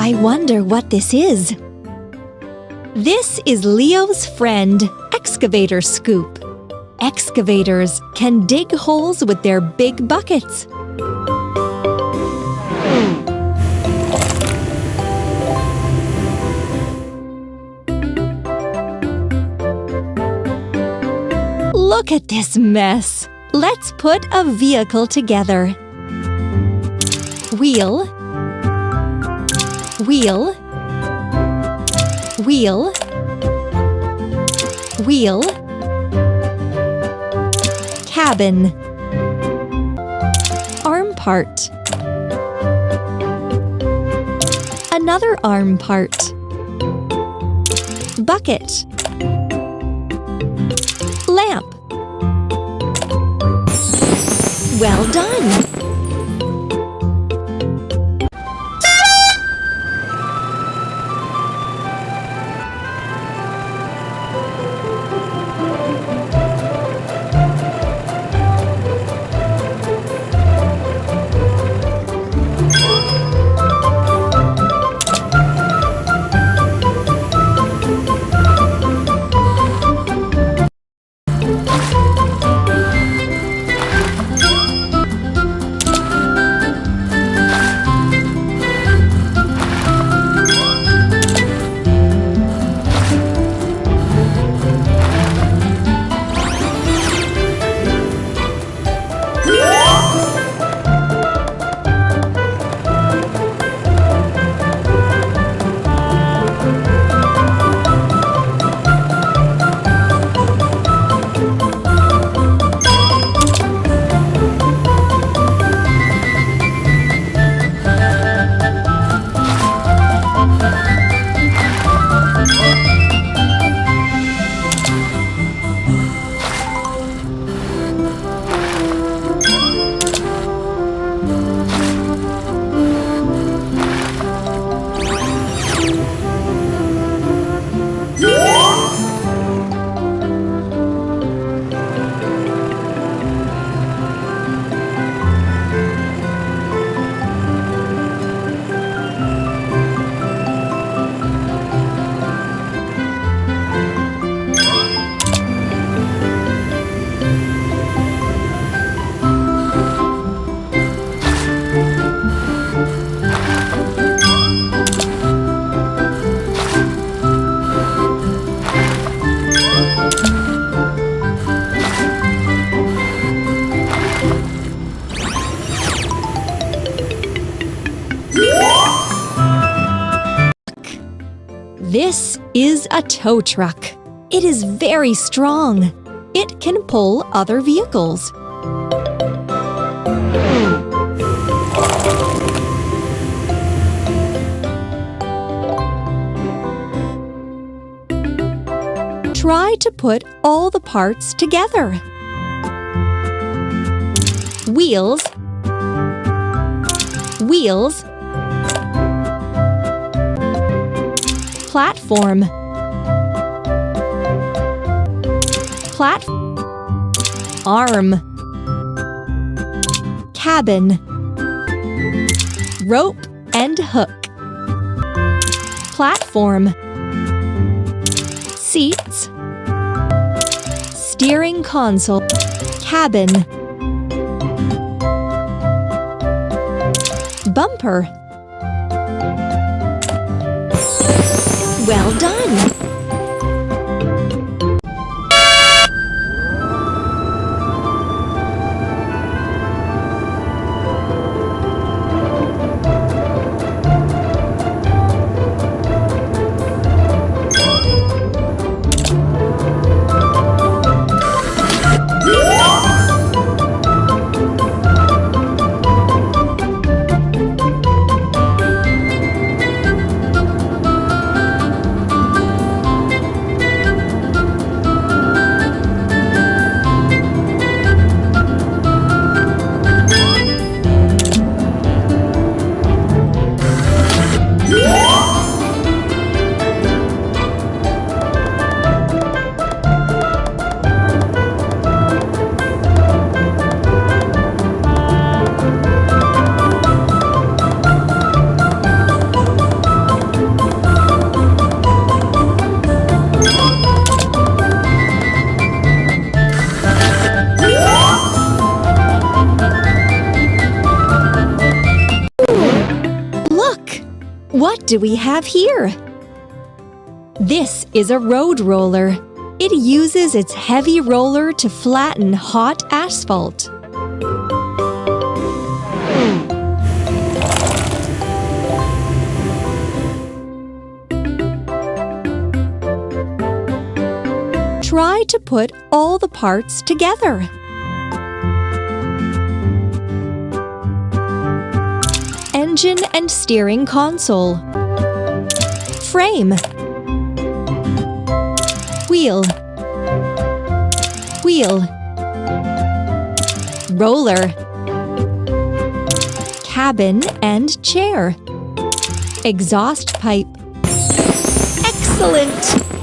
I wonder what this is. This is Leo's friend, Excavator Scoop. Excavators can dig holes with their big buckets. Look at this mess. Let's put a vehicle together. Wheel, wheel, wheel, wheel, cabin, arm part, another arm part, bucket, lamp. Well done! This is a tow truck. It is very strong. It can pull other vehicles. Try to put all the parts together. Wheels, wheels, platform, arm, cabin, rope and hook, platform, seats, steering console, cabin, bumper. Well done! What do we have here? This is a road roller. It uses its heavy roller to flatten hot asphalt. Try to put all the parts together. Engine and steering console. Frame. Wheel. Wheel. Roller. Cabin and chair. Exhaust pipe. Excellent!